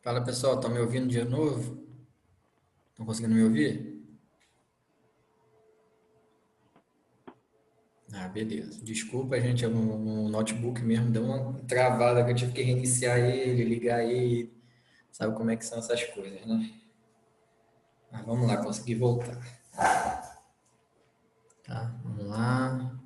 Fala pessoal, estão me ouvindo de novo? Estão conseguindo me ouvir? Ah, beleza. Desculpa, gente, o notebook mesmo deu uma travada que eu tive que reiniciar ele, ligar ele. Sabe como é que são essas coisas, né? Mas vamos lá, consegui voltar. Tá, vamos lá.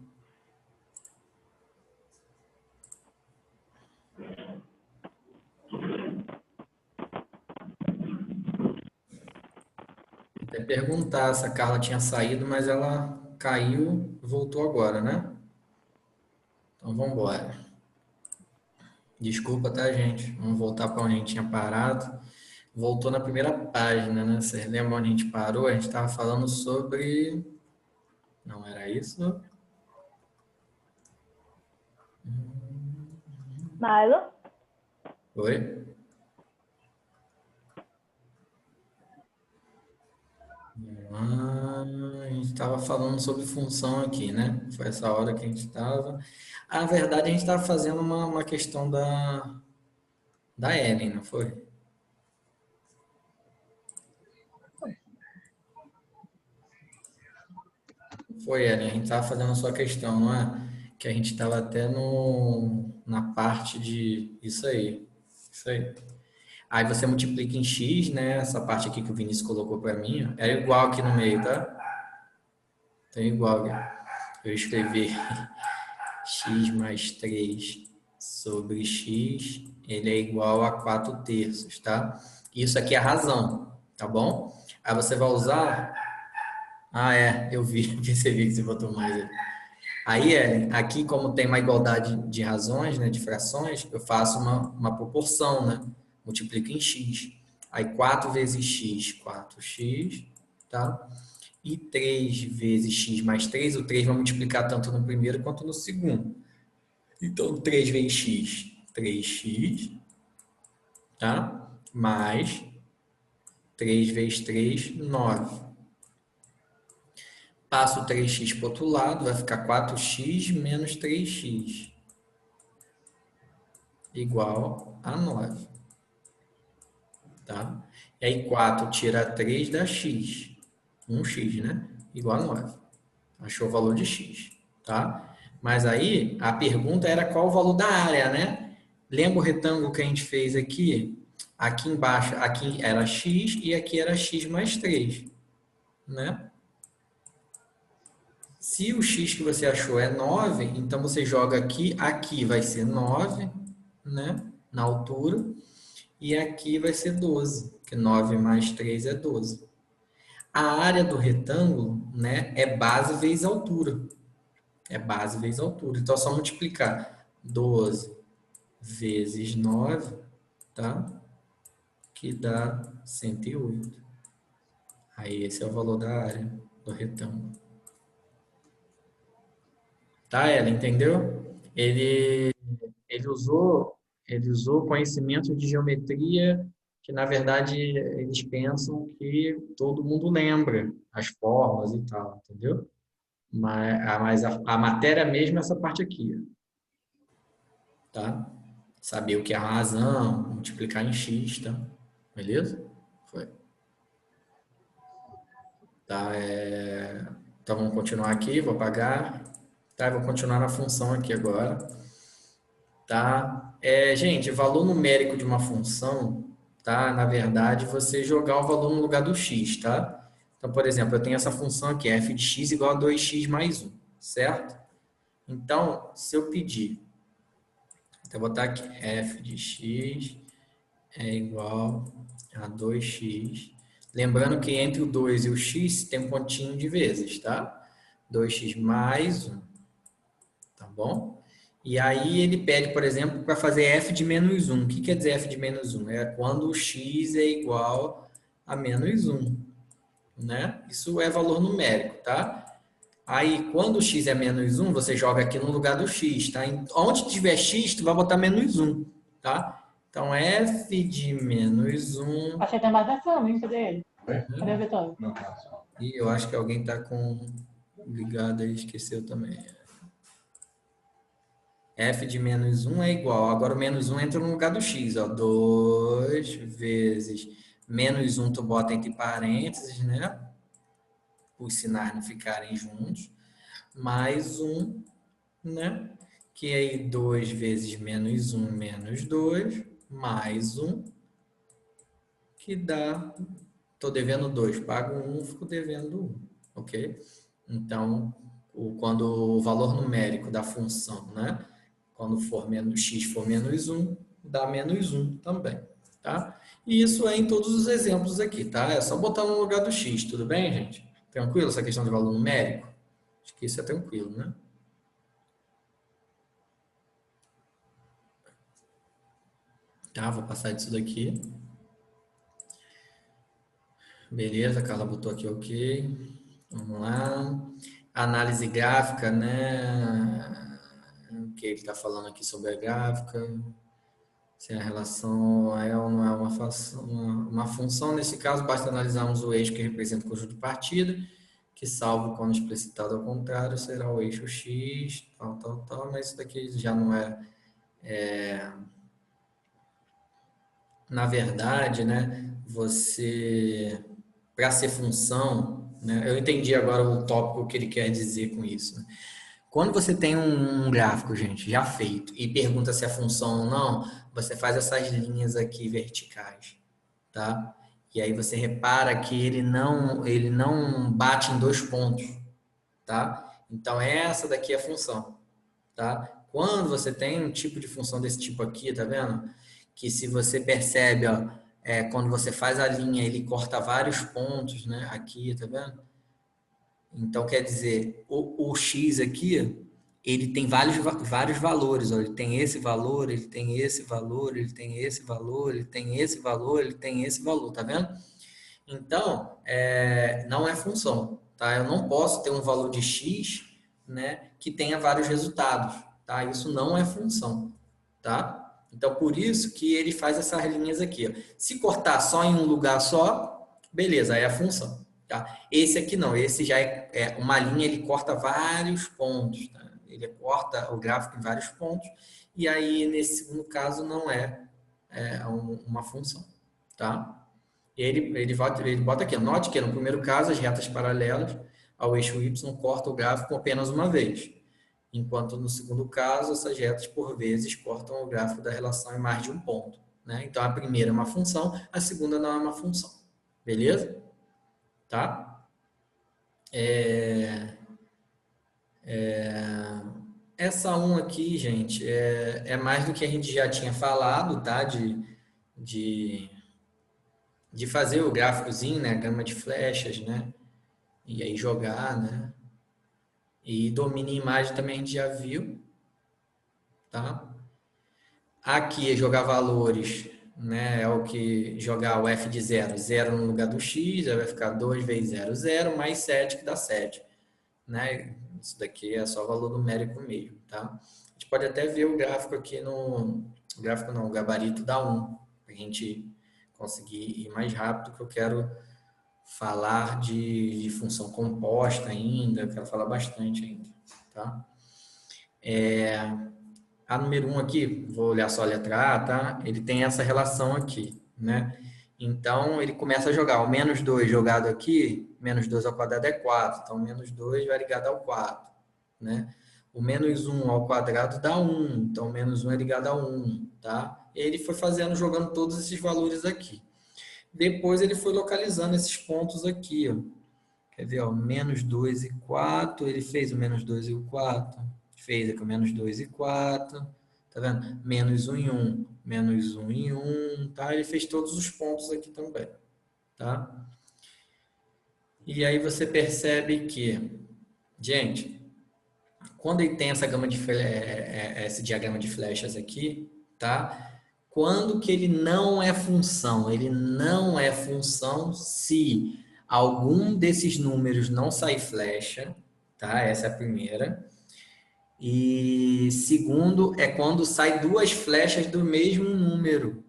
Até perguntar se a Carla tinha saído, mas ela caiu, voltou agora, né? Então vamos embora. Desculpa, tá, gente? Vamos voltar para onde a gente tinha parado. Voltou na primeira página, né? Vocês lembram onde a gente parou? A gente estava falando sobre. Não era isso? Milo? Oi? A gente estava falando sobre função aqui, né? Foi essa hora que a gente estava. Ah, na verdade, a gente estava fazendo uma questão da Ellen, não foi? Foi, Ellen. A gente estava fazendo a sua questão, não é? Que a gente estava até na parte de. Isso aí. Isso aí. Aí você multiplica em x, né? Essa parte aqui que o Vinícius colocou para mim, ó, é igual aqui no meio, tá? Tem igual aqui. Eu escrevi x mais 3 sobre x, ele é igual a 4 terços, tá? Isso aqui é a razão, tá bom? Aí você vai usar... Ah, é, eu vi, percebi que você botou mais aí. Aí, Ellen, aqui como tem uma igualdade de razões, né, de frações, eu faço uma proporção, né? Multiplico em x. Aí 4 vezes x, 4x, tá? E 3 vezes x mais 3, o 3 vai multiplicar tanto no primeiro quanto no segundo. Então, 3 vezes x, 3x, tá? Mais 3 vezes 3, 9. Passo o 3x para o outro lado, vai ficar 4x menos 3x, igual a 9, tá? E aí 4 tira 3 dá x, 1x, né? Igual a 9. Achou o valor de x, tá? Mas aí a pergunta era qual o valor da área, né? Lembra o retângulo que a gente fez aqui? Aqui embaixo, aqui era x e aqui era x mais 3, né? Se o x que você achou é 9, então você joga aqui, aqui vai ser 9, né? Na altura, e aqui vai ser 12, porque 9 mais 3 é 12. A área do retângulo, né, é base vezes altura. É base vezes altura. Então é só multiplicar 12 vezes 9, tá? Que dá 108. Aí esse é o valor da área do retângulo. Tá, ela entendeu? Ele usou conhecimento de geometria que, na verdade, eles pensam que todo mundo lembra as formas e tal, entendeu? Mas a matéria mesmo é essa parte aqui, tá? Saber o que é a razão, multiplicar em x, tá? Beleza? Foi. Tá, então vamos continuar aqui, vou apagar. Tá, vou continuar na função aqui agora. Tá? Gente, valor numérico de uma função, tá? Na verdade, você jogar o valor no lugar do x, tá? Então, por exemplo, eu tenho essa função aqui, f de x igual a 2x mais 1, certo? Então, se eu pedir, então eu vou botar aqui, f de x é igual a 2x. Lembrando que entre o 2 e o x tem um pontinho de vezes, tá? 2x mais 1, tá bom? E aí ele pede, por exemplo, para fazer f de menos 1. O que quer dizer f de menos 1? É quando o x é igual a menos 1, né? Isso é valor numérico, tá? Aí, quando o x é menos 1, você joga aqui no lugar do x, tá? Onde tiver x, tu vai botar menos 1, tá? Então, f de menos 1... Achei que tem mais ação, hein? Cadê ele? Cadê o Vitório? E eu acho que alguém tá com ligado aí, esqueceu também. f de menos 1 é igual. Agora o menos 1 entra no lugar do x, ó. 2 vezes menos 1 tu bota entre parênteses, né? Os sinais não ficarem juntos. Mais 1, né? Que aí 2 vezes menos 1 menos 2, mais 1, que dá... Estou devendo 2, pago 1, fico devendo 1, ok? Então, quando o valor numérico da função, né? Quando for menos x for menos 1, dá menos 1 também, tá? E isso é em todos os exemplos aqui, tá? É só botar no lugar do x, tudo bem, gente? Tranquilo essa questão de valor numérico? Acho que isso é tranquilo, né? Tá, vou passar disso daqui. Beleza, a Carla botou aqui ok. Vamos lá. Análise gráfica, né? O que ele está falando aqui sobre a gráfica? Se a relação é ou não é uma função. Nesse caso, basta analisarmos o eixo que representa o conjunto de partida, que, salvo quando explicitado ao contrário, será o eixo x, tal, tal, tal. Mas isso daqui já não é... Na verdade, né? Você... Para ser função, né? Eu entendi agora o tópico que ele quer dizer com isso, né? Quando você tem um gráfico, gente, já feito, e pergunta se é função ou não, você faz essas linhas aqui verticais, tá? E aí você repara que ele não bate em dois pontos, tá? Então, essa daqui é a função, tá? Quando você tem um tipo de função desse tipo aqui, tá vendo? Que se você percebe, ó, quando você faz a linha, ele corta vários pontos, né? Aqui, tá vendo? Então, quer dizer, o x aqui, ele tem vários valores. Ó. Ele tem esse valor, ele tem esse valor, ele tem esse valor, ele tem esse valor, ele tem esse valor, tá vendo? Então, não é função, tá? Eu não posso ter um valor de x, né, que tenha vários resultados, tá? Isso não é função, tá? Então, por isso que ele faz essas linhas aqui, ó. Se cortar só em um lugar só, beleza, aí é a função. Tá? Esse aqui não, esse já é uma linha, ele corta vários pontos, tá? Ele corta o gráfico em vários pontos, e aí nesse segundo caso não uma função, tá? Ele bota aqui, note que no primeiro caso as retas paralelas ao eixo Y cortam o gráfico apenas uma vez, enquanto no segundo caso essas retas por vezes cortam o gráfico da relação em mais de um ponto, né? Então a primeira é uma função, a segunda não é uma função, beleza? Tá? Essa um aqui, gente, é mais do que a gente já tinha falado, tá? De, de fazer o gráficozinho, né? Gama de flechas, né? E aí jogar, né? E domínio e imagem também a gente já viu, tá? Aqui é jogar valores, né? É o que jogar o f de zero. Zero no lugar do x, aí vai ficar 2 vezes zero, zero, mais 7, que dá 7, né? Isso daqui é só valor numérico mesmo, tá? A gente pode até ver o gráfico aqui no... O gráfico não, o gabarito da 1, para a gente conseguir ir mais rápido, que eu quero falar de função composta ainda, eu quero falar bastante ainda, tá? A número 1 aqui, vou olhar só a letra A, tá? Ele tem essa relação aqui, né? Então, ele começa a jogar o menos 2 jogado aqui, menos 2 ao quadrado é 4. Então, menos 2 vai ligado ao 4, né? O menos 1 ao quadrado dá 1. Então, menos 1 é ligado a 1, tá? Ele foi fazendo, jogando todos esses valores aqui. Depois, ele foi localizando esses pontos aqui, ó. Quer ver, ó? Menos 2 e 4. Ele fez o menos 2 e o 4. Fez aqui o menos 2 e 4. Tá vendo? Menos 1 e 1. Menos 1 e 1. Tá? Ele fez todos os pontos aqui também. Tá? E aí você percebe que, gente, quando ele tem essa gama de esse diagrama de flechas aqui, tá? Quando que ele não é função? Ele não é função se algum desses números não sair flecha, tá? Essa é a primeira. E segundo é quando sai duas flechas do mesmo número,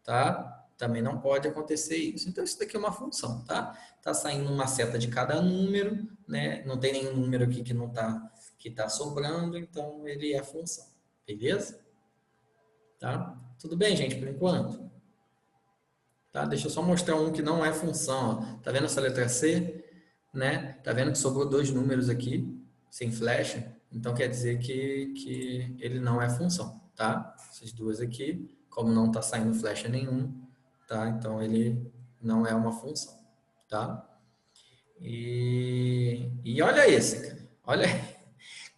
tá? Também não pode acontecer isso. Então, isso daqui é uma função, tá? Tá saindo uma seta de cada número, né? Não tem nenhum número aqui que não tá, que tá sobrando, então ele é função, Beleza? Tá? Tudo bem, gente, por enquanto? Tá? Deixa eu só mostrar um que não é função. Ó. Tá vendo essa letra C? Né? Tá vendo que sobrou 2 números aqui, sem flecha? Então quer dizer que ele não é função, tá? Essas duas aqui, como não tá saindo flecha nenhum, tá? Então ele não é uma função, tá? E olha esse, cara. Olha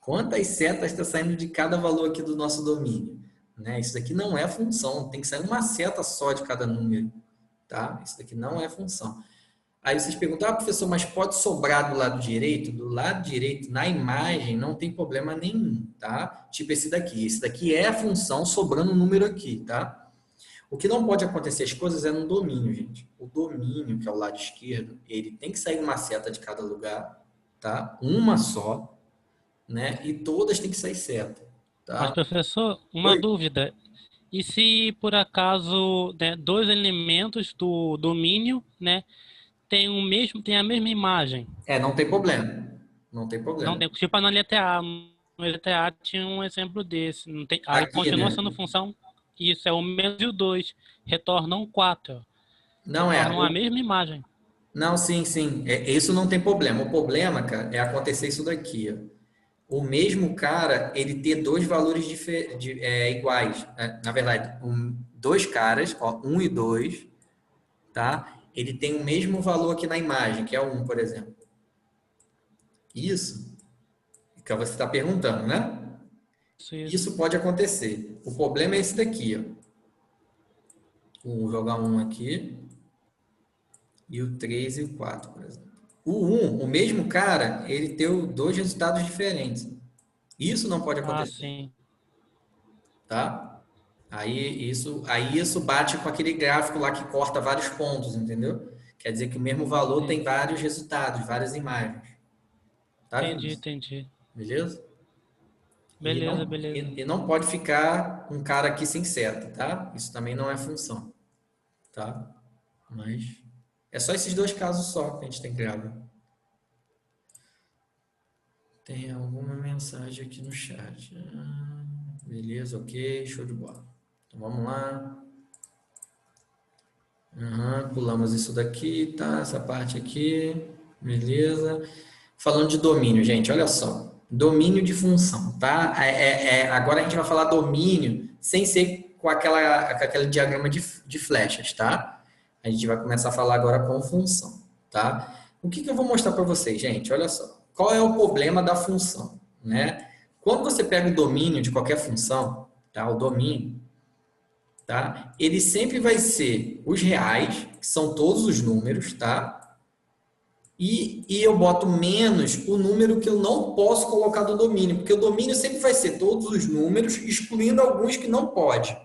quantas setas está saindo de cada valor aqui do nosso domínio, né? Isso daqui não é função, tem que sair uma seta só de cada número, tá? Isso daqui não é função. Aí vocês perguntam, professor, mas pode sobrar do lado direito? Do lado direito, na imagem, não tem problema nenhum, tá? Tipo esse daqui. Esse daqui é a função sobrando um número aqui, tá? O que não pode acontecer as coisas é no domínio, gente. O domínio, que é o lado esquerdo, ele tem que sair uma seta de cada lugar, tá? Uma só, né? E todas têm que sair seta, Mas, tá? professor, uma Oi? dúvida. E se por acaso, né, dois elementos do domínio, né, tem a mesma imagem? Não tem problema. Não tem Não problema. tem, tipo na letra A. No letra A tinha um exemplo desse. Não tem, aí Aqui, continua né? sendo função. Isso é o menos e o 2. Retornam 4. Não é. Retornam a mesma imagem. Não, sim, sim. Isso não tem problema. O problema, cara, é acontecer isso daqui, ó. O mesmo cara, ele ter dois valores iguais. Na verdade, dois caras, ó, 1 e 2, tá? Ele tem o mesmo valor aqui na imagem, que é 1, por exemplo. Isso que você está perguntando, né? Isso. Isso pode acontecer. O problema é esse daqui, ó. Vou jogar 1 aqui. E o 3 e o 4, por exemplo. O 1, o mesmo cara, ele tem dois resultados diferentes. Isso não pode Ah, acontecer, sim. tá? Aí isso bate com aquele gráfico lá que corta vários pontos, entendeu? Quer dizer que o mesmo valor tem vários resultados, várias imagens. Tá, Entendi, Vinícius? entendi. Beleza? E Beleza, não, beleza. e não pode ficar um cara aqui sem seta, tá? Isso também não é função, tá? Mas é só esses dois casos só que a gente tem que gravar. Tem alguma mensagem aqui no chat. Beleza, ok, show de bola. Então vamos lá. Pulamos isso daqui, tá? Essa parte aqui. Beleza. Falando de domínio, gente, olha só. Domínio de função, tá? Agora a gente vai falar domínio sem ser com aquele diagrama de flechas, tá? A gente vai começar a falar agora com função, tá? O que eu vou mostrar para vocês, gente? Olha só. Qual é o problema da função, né? Quando você pega o domínio de qualquer função, tá? O domínio, tá? Ele sempre vai ser os reais, que são todos os números, tá? E eu boto menos o número que eu não posso colocar do domínio, porque o domínio sempre vai ser todos os números, excluindo alguns que não pode,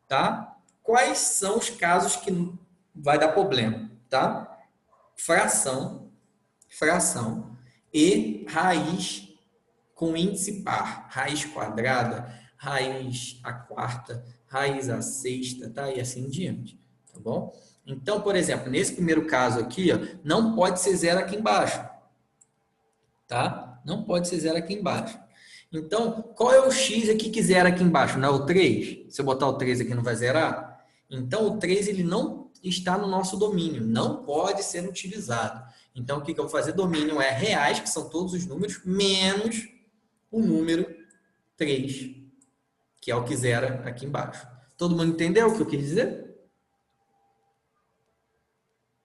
tá? Quais são os casos que vai dar problema, tá? Fração e raiz com índice par, raiz quadrada, raiz a quarta, raiz a sexta, tá? E assim em diante, tá bom? Então, por exemplo, nesse primeiro caso aqui, ó, não pode ser zero aqui embaixo, tá? Não pode ser zero aqui embaixo. Então, qual é o x aqui que zera aqui embaixo? Não é o 3? Se eu botar o 3 aqui, não vai zerar? Então, o 3 ele não está no nosso domínio, não pode ser utilizado. Então, o que eu vou fazer? Domínio é reais, que são todos os números, menos o número 3, que é o que zera aqui embaixo. Todo mundo entendeu o que eu quis dizer?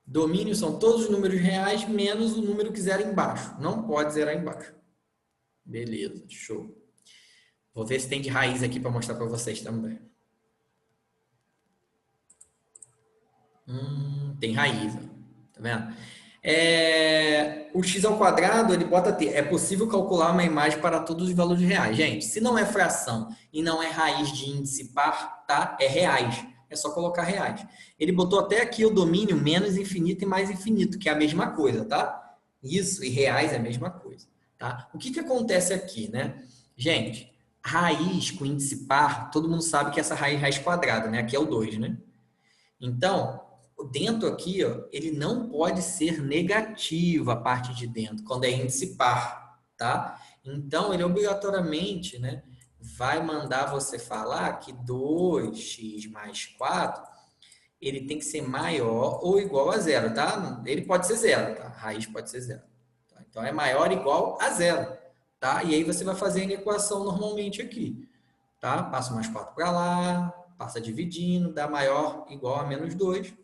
Domínio são todos os números reais menos o número que zera embaixo. Não pode zerar embaixo. Beleza, show. Vou ver se tem de raiz aqui para mostrar para vocês também. Tem raiz, ó. Tá vendo? O x ao quadrado, ele bota t. É possível calcular uma imagem para todos os valores reais. Gente, se não é fração e não é raiz de índice par, tá? É reais. É só colocar reais. Ele botou até aqui o domínio menos infinito e mais infinito, que é a mesma coisa, tá? Isso e reais é a mesma coisa, tá? O que acontece aqui, né? Gente, raiz com índice par, todo mundo sabe que essa raiz quadrada, né? Aqui é o 2, né? Então, dentro aqui, ó, ele não pode ser negativo a parte de dentro, quando é índice par, tá? Então, ele obrigatoriamente, né, vai mandar você falar que 2x mais 4, ele tem que ser maior ou igual a zero, tá? Ele pode ser zero, tá? A raiz pode ser zero. Tá? Então, é maior ou igual a zero, tá? E aí você vai fazer a equação normalmente aqui, tá? Passa mais 4 para lá, passa dividindo, dá maior igual a menos 2.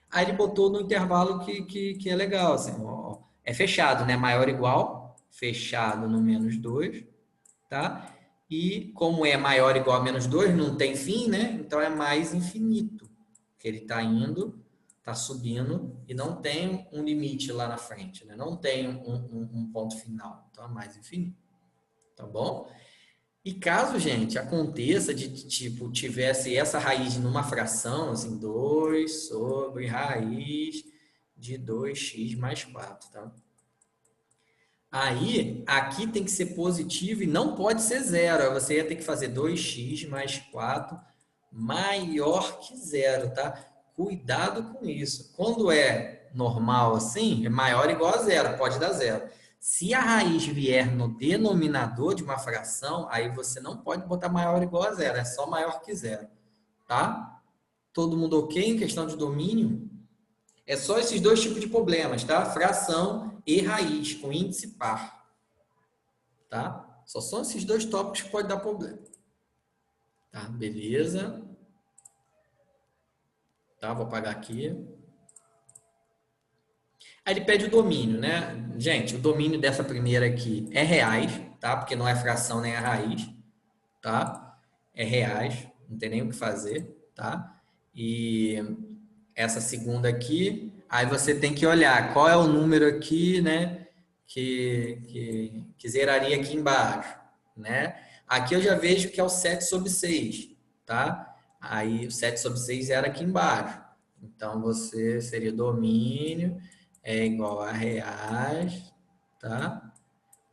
Aí ele botou no intervalo que é legal, assim, ó, é fechado, né? Maior ou igual, fechado no menos 2, tá? E como é maior ou igual a menos 2, não tem fim, né? Então é mais infinito. Que ele está indo, está subindo e não tem um limite lá na frente, né? Não tem um ponto final. Então é mais infinito. Tá bom? E caso, gente, aconteça de, tipo, tivesse essa raiz numa fração, assim, 2 sobre raiz de 2x mais 4, tá? Aí, aqui tem que ser positivo e não pode ser zero. Aí você ia ter que fazer 2x mais 4 maior que zero, tá? Cuidado com isso. Quando é normal assim, é maior ou igual a zero, pode dar zero. Se a raiz vier no denominador de uma fração, aí você não pode botar maior ou igual a zero, é só maior que zero, tá? Todo mundo ok em questão de domínio? É só esses dois tipos de problemas, tá? Fração e raiz, com índice par. Tá? Só são esses dois tópicos que pode dar problema. Tá? Beleza? Tá? Vou apagar aqui. Aí ele pede o domínio, né? Gente, o domínio dessa primeira aqui é reais, tá? Porque não é fração nem é raiz, tá? É reais, não tem nem o que fazer, tá? E essa segunda aqui, aí você tem que olhar qual é o número aqui, né, que zeraria aqui embaixo, né? Aqui eu já vejo que é o 7 sobre 6, tá? Aí o 7 sobre 6 zera aqui embaixo. Então, você seria domínio é igual a reais, tá?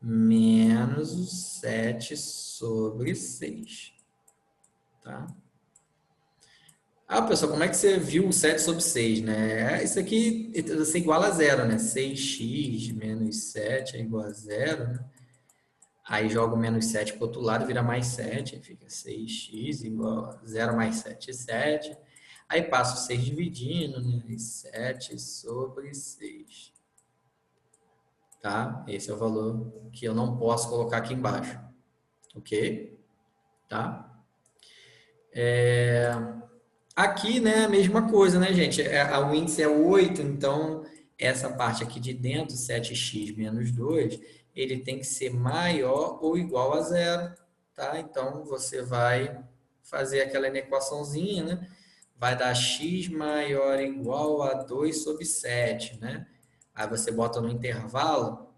Menos o 7 sobre 6, tá? Ah, pessoal, como é que você viu o 7 sobre 6, né? Isso aqui você iguala a zero, né? 6x menos 7 é igual a zero, né? Aí joga o menos 7 para o outro lado, vira mais 7, aí fica 6x igual a 0 mais 7, 7. Aí passa o 6 dividindo, né? 7 sobre 6. Tá? Esse é o valor que eu não posso colocar aqui embaixo. Ok? Tá? Aqui, né, a mesma coisa, né, gente? O índice é 8, então essa parte aqui de dentro, 7x menos 2, ele tem que ser maior ou igual a zero, tá? Então, você vai fazer aquela equaçãozinha, né? Vai dar x maior ou igual a 2 sobre 7, né? Aí você bota no intervalo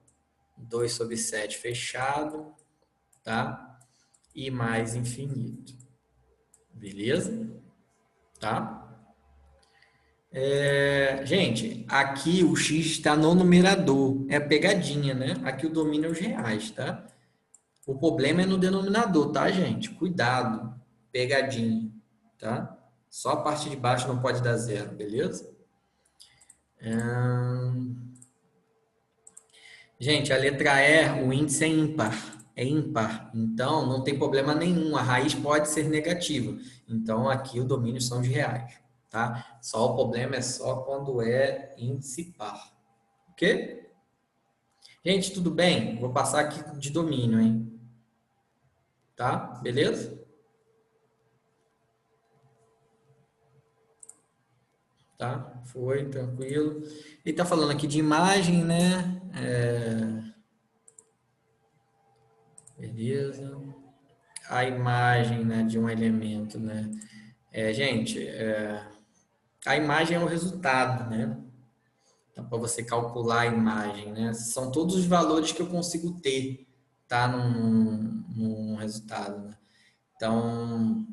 2 sobre 7 fechado, tá? E mais infinito. Beleza? Tá? Gente, aqui o x está no numerador, é pegadinha, né? Aqui o domínio é os reais, tá? O problema é no denominador, tá, gente? Cuidado, pegadinha, tá? Só a parte de baixo não pode dar zero, beleza? Gente, a letra E, o índice é ímpar, então não tem problema nenhum, a raiz pode ser negativa. Então aqui o domínio são de reais, tá? Só o problema é só quando é índice par, ok? Gente, tudo bem? Vou passar aqui de domínio, hein? Tá? Beleza? Tá? Foi, tranquilo. Ele tá falando aqui de imagem, né? Beleza. A imagem, né, de um elemento, né? Gente, a imagem é o resultado, né? Então, para você calcular a imagem, né? São todos os valores que eu consigo ter, tá? Num resultado, né? Então,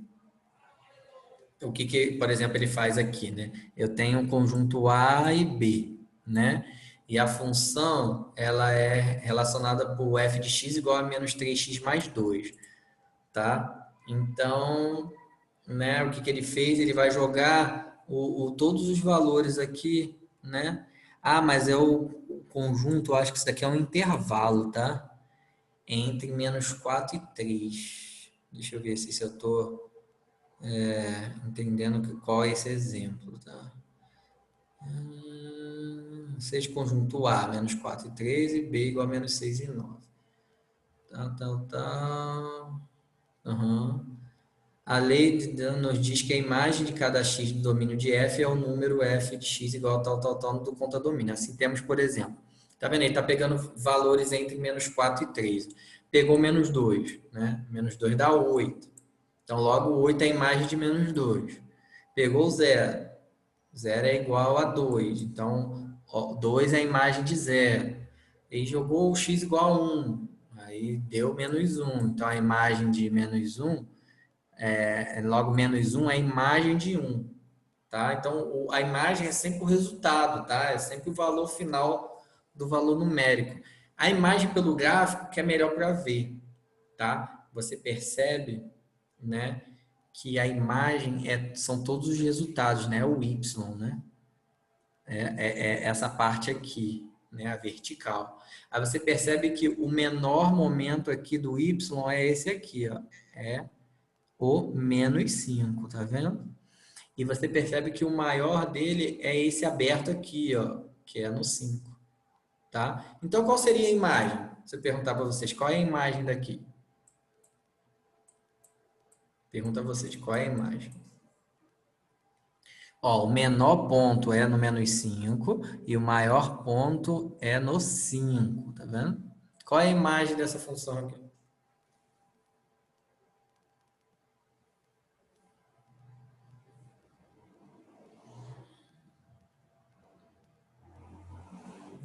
o que, por exemplo, ele faz aqui, né? Eu tenho um conjunto A e B, né? E a função, ela é relacionada por f de x igual a menos 3x mais 2, tá? Então, né, o que ele fez? Ele vai jogar todos os valores aqui, né? Ah, mas é o conjunto, acho que isso daqui é um intervalo, tá? Entre menos 4 e 3. Deixa eu ver se eu estou entendendo qual é esse exemplo, tá? 6 conjunto A, menos 4 e 3, e B igual a menos 6 e 9. Uhum. A lei nos diz que a imagem de cada x do domínio de f é o número f de x igual a tal, do conta-domínio. Assim temos, por exemplo, tá vendo? Ele está pegando valores entre menos 4 e 3. Pegou menos 2, né? Menos 2 dá 8. Então, logo, 8 é a imagem de menos 2. Pegou 0. 0 é igual a 2. Então, 2 é a imagem de 0. E jogou o x igual a 1. Aí deu menos 1. Então, a imagem de menos 1, logo menos 1 é a imagem de 1. Tá? Então, a imagem é sempre o resultado, tá? É sempre o valor final do valor numérico. A imagem pelo gráfico que é melhor para ver, tá? Você percebe, né, que a imagem são todos os resultados, né? O y, né? É essa parte aqui, né? A vertical. Aí você percebe que o menor momento aqui do y é esse aqui, ó. É o menos 5, tá vendo? E você percebe que o maior dele é esse aberto aqui, ó, que é no 5, tá? Então, qual seria a imagem? Se eu perguntar para vocês, qual é a imagem daqui? Pergunta a vocês, qual é a imagem? Ó, o menor ponto é no menos 5 e o maior ponto é no 5, tá vendo? Qual é a imagem dessa função aqui?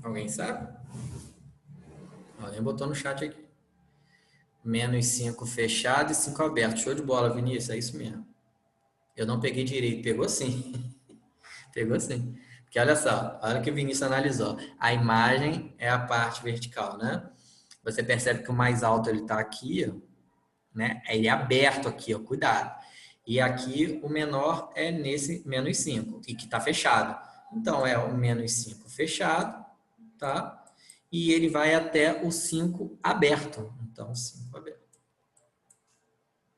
Alguém sabe? Alguém botou no chat aqui. Menos 5 fechado e 5 aberto. Show de bola, Vinícius, é isso mesmo. Eu não peguei direito, pegou sim. Pegou sim. Porque olha só, olha o que o Vinícius analisou. A imagem é a parte vertical, né? Você percebe que o mais alto ele está aqui, ó, né? Ele é aberto aqui, ó, cuidado. E aqui o menor é nesse menos 5, e que está fechado. Então é o menos 5 fechado, tá? E ele vai até o 5 aberto. Então, 5 aberto.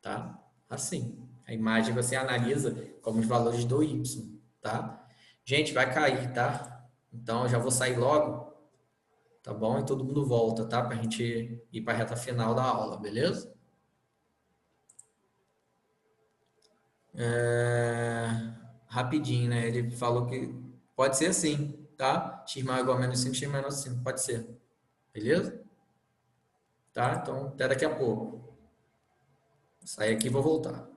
Tá? Assim. A imagem você analisa como os valores do y, tá? Gente, vai cair, tá? Então, eu já vou sair logo, tá bom? E todo mundo volta, tá? Pra gente ir pra reta final da aula, beleza? Rapidinho, né? Ele falou que pode ser assim, tá? X maior ou igual a menos 5, x menor 5. Pode ser. Beleza? Tá? Então, até daqui a pouco. Vou sair aqui e vou voltar.